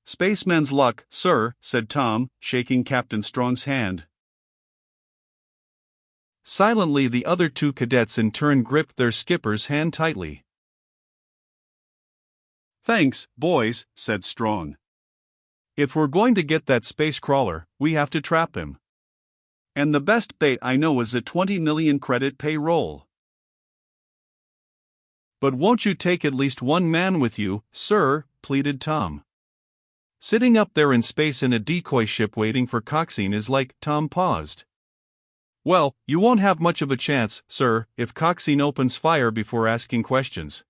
Spaceman's luck, sir, said Tom, shaking Captain Strong's hand. Silently, the other two cadets in turn gripped their skipper's hand tightly. Thanks, boys, said Strong. If we're going to get that space crawler, we have to trap him. And the best bait I know is a 20 million credit payroll. But won't you take at least one man with you, sir, pleaded Tom. Sitting up there in space in a decoy ship waiting for Coxine is like, Tom paused. Well, you won't have much of a chance, sir, if Coxine opens fire before asking questions.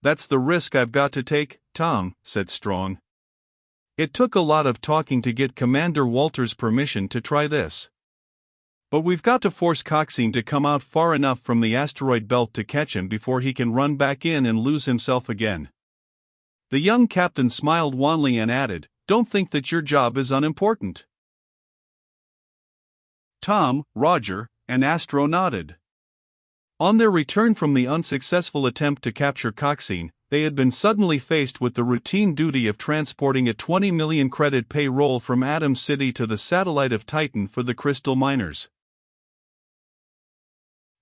That's the risk I've got to take, Tom, said Strong. It took a lot of talking to get Commander Walter's permission to try this. But we've got to force Coxine to come out far enough from the asteroid belt to catch him before he can run back in and lose himself again. The young captain smiled wanly and added, Don't think that your job is unimportant. Tom, Roger, and Astro nodded. On their return from the unsuccessful attempt to capture Coxine, they had been suddenly faced with the routine duty of transporting a 20 million credit payroll from Atom City to the satellite of Titan for the crystal miners.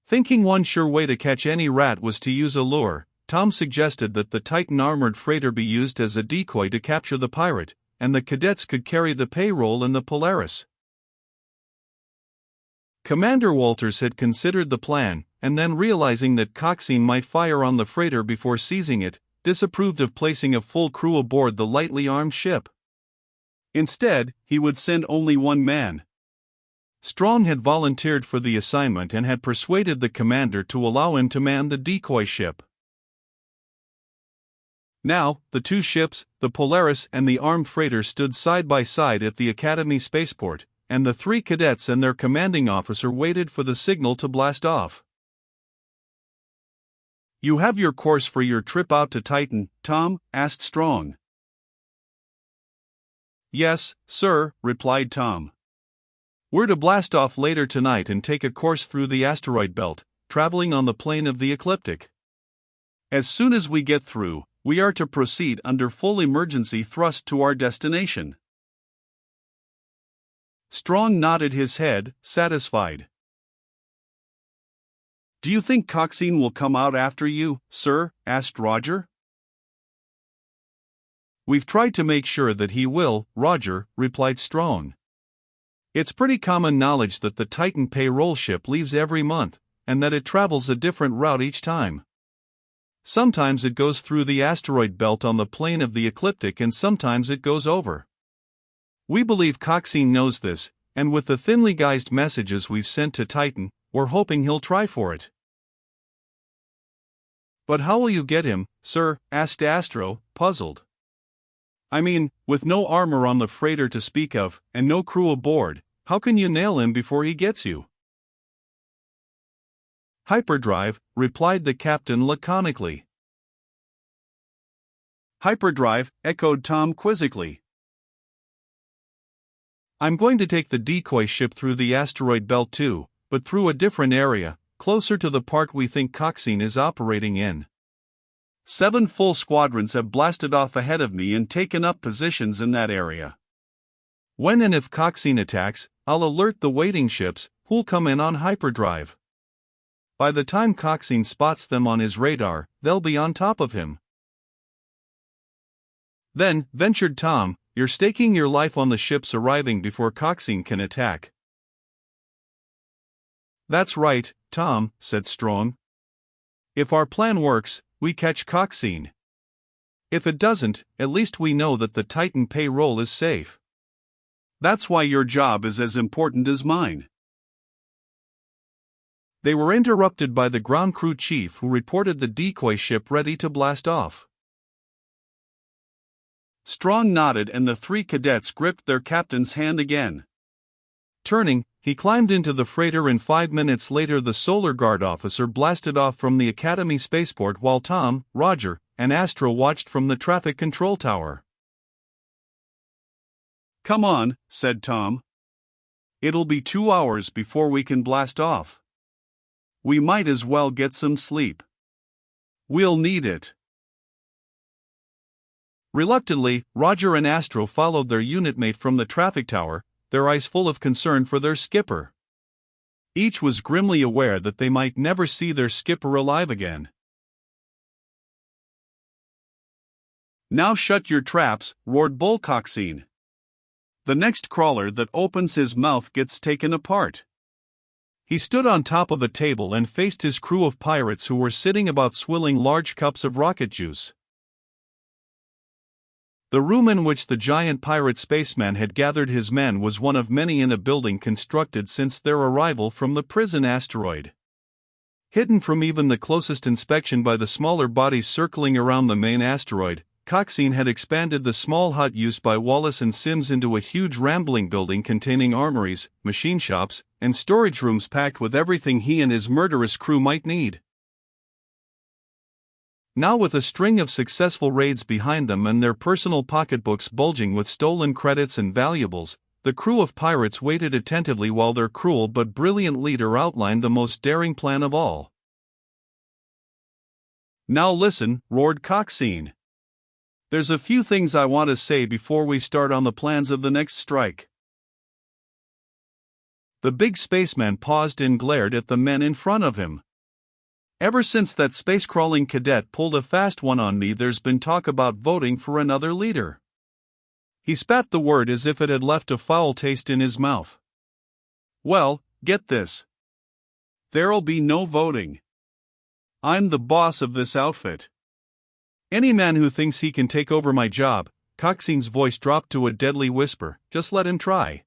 Thinking one sure way to catch any rat was to use a lure, Tom suggested that the Titan armored freighter be used as a decoy to capture the pirate, and the cadets could carry the payroll in the Polaris. Commander Walters had considered the plan, and then realizing that Coxine might fire on the freighter before seizing it, disapproved of placing a full crew aboard the lightly armed ship. Instead, he would send only one man. Strong had volunteered for the assignment and had persuaded the commander to allow him to man the decoy ship. Now, the two ships, the Polaris and the armed freighter, stood side by side at the Academy spaceport, and the three cadets and their commanding officer waited for the signal to blast off. You have your course for your trip out to Titan, Tom? Asked Strong. Yes, sir, replied Tom. We're to blast off later tonight and take a course through the asteroid belt, traveling on the plane of the ecliptic. As soon as we get through, we are to proceed under full emergency thrust to our destination. Strong nodded his head, satisfied. Do you think Coxine will come out after you, sir? Asked Roger. We've tried to make sure that he will, Roger, replied Strong. It's pretty common knowledge that the Titan payroll ship leaves every month, and that it travels a different route each time. Sometimes it goes through the asteroid belt on the plane of the ecliptic and sometimes it goes over. We believe Coxine knows this, and with the thinly guised messages we've sent to Titan, we're hoping he'll try for it. But how will you get him, sir? Asked Astro, puzzled. I mean, with no armor on the freighter to speak of, and no crew aboard, how can you nail him before he gets you? Hyperdrive, replied the captain laconically. Hyperdrive, echoed Tom quizzically. I'm going to take the decoy ship through the asteroid belt too, but through a different area, closer to the part we think Coxine is operating in. 7 full squadrons have blasted off ahead of me and taken up positions in that area. When and if Coxine attacks, I'll alert the waiting ships, who'll come in on hyperdrive. By the time Coxine spots them on his radar, they'll be on top of him. Then, ventured Tom, you're staking your life on the ships arriving before Coxine can attack. That's right, Tom, said Strong. If our plan works, we catch Coxine. If it doesn't, at least we know that the Titan payroll is safe. That's why your job is as important as mine. They were interrupted by the ground crew chief, who reported the decoy ship ready to blast off. Strong nodded and the 3 cadets gripped their captain's hand again. Turning, he climbed into the freighter and 5 minutes later the Solar Guard officer blasted off from the Academy spaceport while Tom, Roger, and Astro watched from the traffic control tower. Come on, said Tom. It'll be 2 hours before we can blast off. We might as well get some sleep. We'll need it. Reluctantly, Roger and Astro followed their unit mate from the traffic tower, their eyes full of concern for their skipper. Each was grimly aware that they might never see their skipper alive again. "Now shut your traps," roared Bullcoxine. "The next crawler that opens his mouth gets taken apart." He stood on top of a table and faced his crew of pirates who were sitting about swilling large cups of rocket juice. The room in which the giant pirate spaceman had gathered his men was one of many in a building constructed since their arrival from the prison asteroid. Hidden from even the closest inspection by the smaller bodies circling around the main asteroid, Coxine had expanded the small hut used by Wallace and Sims into a huge rambling building containing armories, machine shops, and storage rooms packed with everything he and his murderous crew might need. Now, with a string of successful raids behind them and their personal pocketbooks bulging with stolen credits and valuables, the crew of pirates waited attentively while their cruel but brilliant leader outlined the most daring plan of all. "Now listen," roared Coxine. "There's a few things I want to say before we start on the plans of the next strike." The big spaceman paused and glared at the men in front of him. "Ever since that space-crawling cadet pulled a fast one on me, there's been talk about voting for another leader." He spat the word as if it had left a foul taste in his mouth. "Well, get this. There'll be no voting. I'm the boss of this outfit. Any man who thinks he can take over my job," Coxine's voice dropped to a deadly whisper, "just let him try."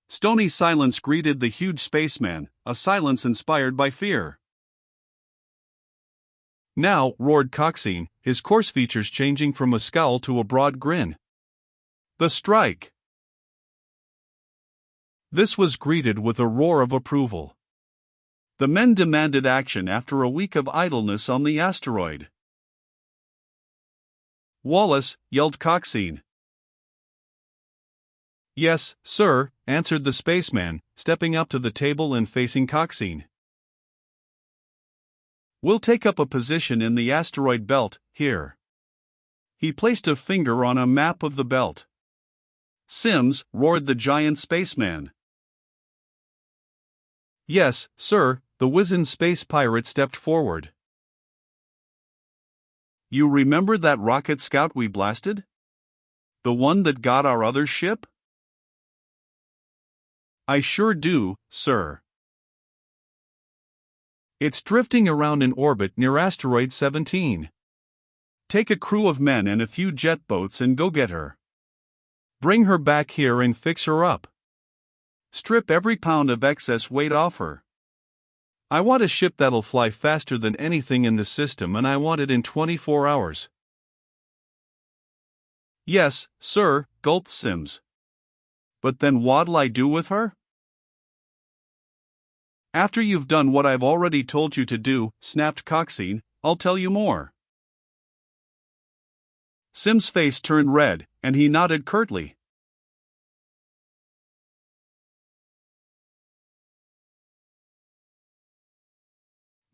Stony silence greeted the huge spaceman, a silence inspired by fear. "Now," roared Coxine, his coarse features changing from a scowl to a broad grin. "The strike." This was greeted with a roar of approval. The men demanded action after a week of idleness on the asteroid. "Wallace," yelled Coxine. "Yes, sir," answered the spaceman, stepping up to the table and facing Coxine. "We'll take up a position in the asteroid belt, here." He placed a finger on a map of the belt. "Sims," roared the giant spaceman. "Yes, sir," the wizened space pirate stepped forward. "You remember that rocket scout we blasted? The one that got our other ship?" "I sure do, sir. It's drifting around in orbit near asteroid 17. Take a crew of men and a few jet boats and go get her. Bring her back here and fix her up. Strip every pound of excess weight off her. I want a ship that'll fly faster than anything in the system, and I want it in 24 hours. "Yes, sir," gulped Sims. "But then what'll I do with her?" "After you've done what I've already told you to do," snapped Coxine, "I'll tell you more." Sim's face turned red, and he nodded curtly.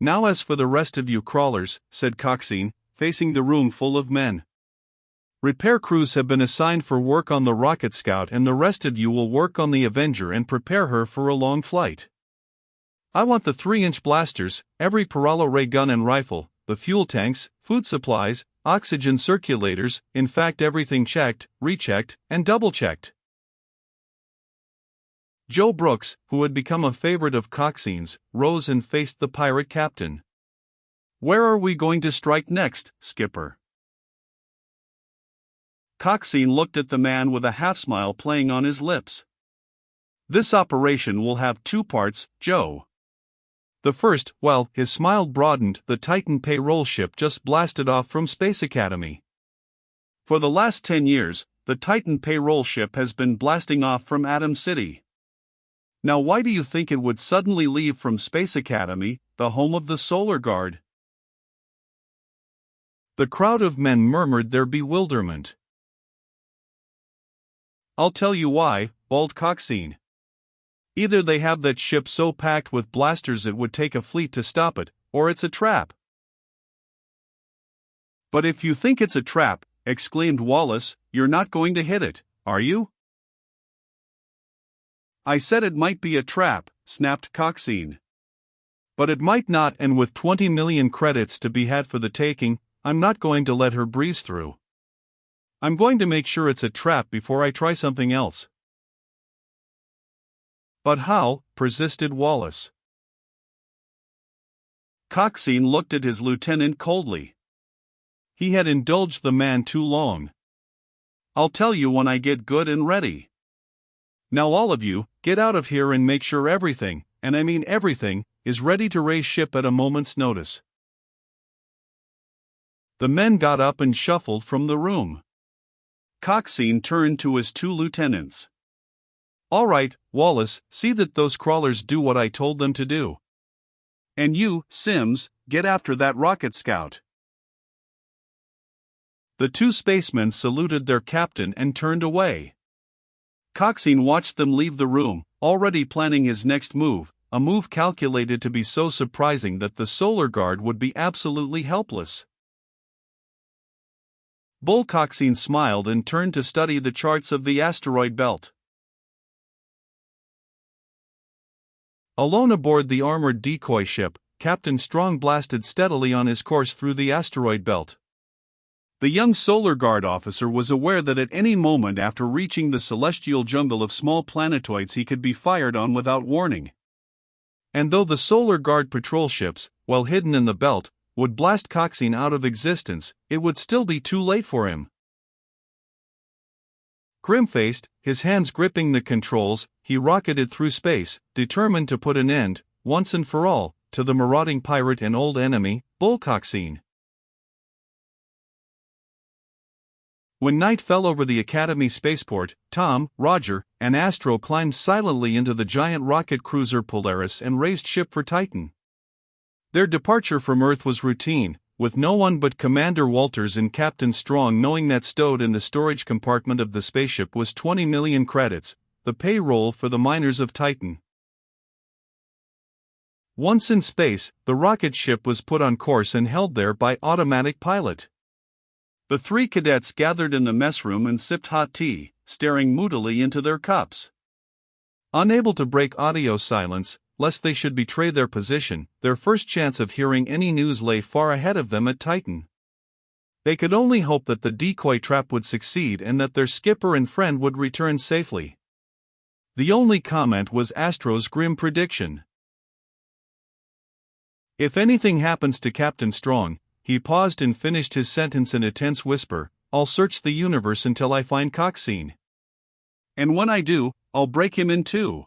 "Now as for the rest of you crawlers," said Coxine, facing the room full of men. "Repair crews have been assigned for work on the Rocket Scout, and the rest of you will work on the Avenger and prepare her for a long flight. I want the 3-inch blasters, every Paralo ray gun and rifle, the fuel tanks, food supplies, oxygen circulators, in fact everything checked, rechecked, and double-checked." Joe Brooks, who had become a favorite of Coxine's, rose and faced the pirate captain. "Where are we going to strike next, Skipper?" Coxine looked at the man with a half-smile playing on his lips. "This operation will have 2 parts, Joe. The first, well," his smile broadened, "the Titan payroll ship just blasted off from Space Academy. For the last 10 years, the Titan payroll ship has been blasting off from Atom City. Now why do you think it would suddenly leave from Space Academy, the home of the Solar Guard?" The crowd of men murmured their bewilderment. "I'll tell you why," bawled Coxine. "Either they have that ship so packed with blasters it would take a fleet to stop it, or it's a trap." But if you think it's a trap, exclaimed Wallace, you're not going to hit it, are you? I said it might be a trap, snapped Coxine. But it might not, and with 20 million credits to be had for the taking, I'm not going to let her breeze through. I'm going to make sure it's a trap before I try something else. But how? Persisted Wallace. Coxine looked at his lieutenant coldly. He had indulged the man too long. I'll tell you when I get good and ready. Now all of you, get out of here and make sure everything, and I mean everything, is ready to raise ship at a moment's notice. The men got up and shuffled from the room. Coxine turned to his two lieutenants. All right, Wallace, see that those crawlers do what I told them to do. And you, Sims, get after that rocket scout. The two spacemen saluted their captain and turned away. Coxine watched them leave the room, already planning his next move, a move calculated to be so surprising that the Solar Guard would be absolutely helpless. Bull Coxine smiled and turned to study the charts of the asteroid belt. Alone aboard the armored decoy ship, Captain Strong blasted steadily on his course through the asteroid belt. The young Solar Guard officer was aware that at any moment after reaching the celestial jungle of small planetoids he could be fired on without warning. And though the Solar Guard patrol ships, while hidden in the belt, would blast Coxine out of existence, it would still be too late for him. Grim-faced, his hands gripping the controls, he rocketed through space, determined to put an end, once and for all, to the marauding pirate and old enemy, Bull Coxine. When night fell over the Academy spaceport, Tom, Roger, and Astro climbed silently into the giant rocket cruiser Polaris and raised ship for Titan. Their departure from Earth was routine, with no one but Commander Walters and Captain Strong knowing that stowed in the storage compartment of the spaceship was 20 million credits, the payroll for the miners of Titan. Once in space, the rocket ship was put on course and held there by automatic pilot. The three cadets gathered in the mess room and sipped hot tea, staring moodily into their cups. Unable to break audio silence, lest they should betray their position, their first chance of hearing any news lay far ahead of them at Titan. They could only hope that the decoy trap would succeed and that their skipper and friend would return safely. The only comment was Astro's grim prediction. If anything happens to Captain Strong, he paused and finished his sentence in a tense whisper, I'll search the universe until I find Coxine. And when I do, I'll break him in two.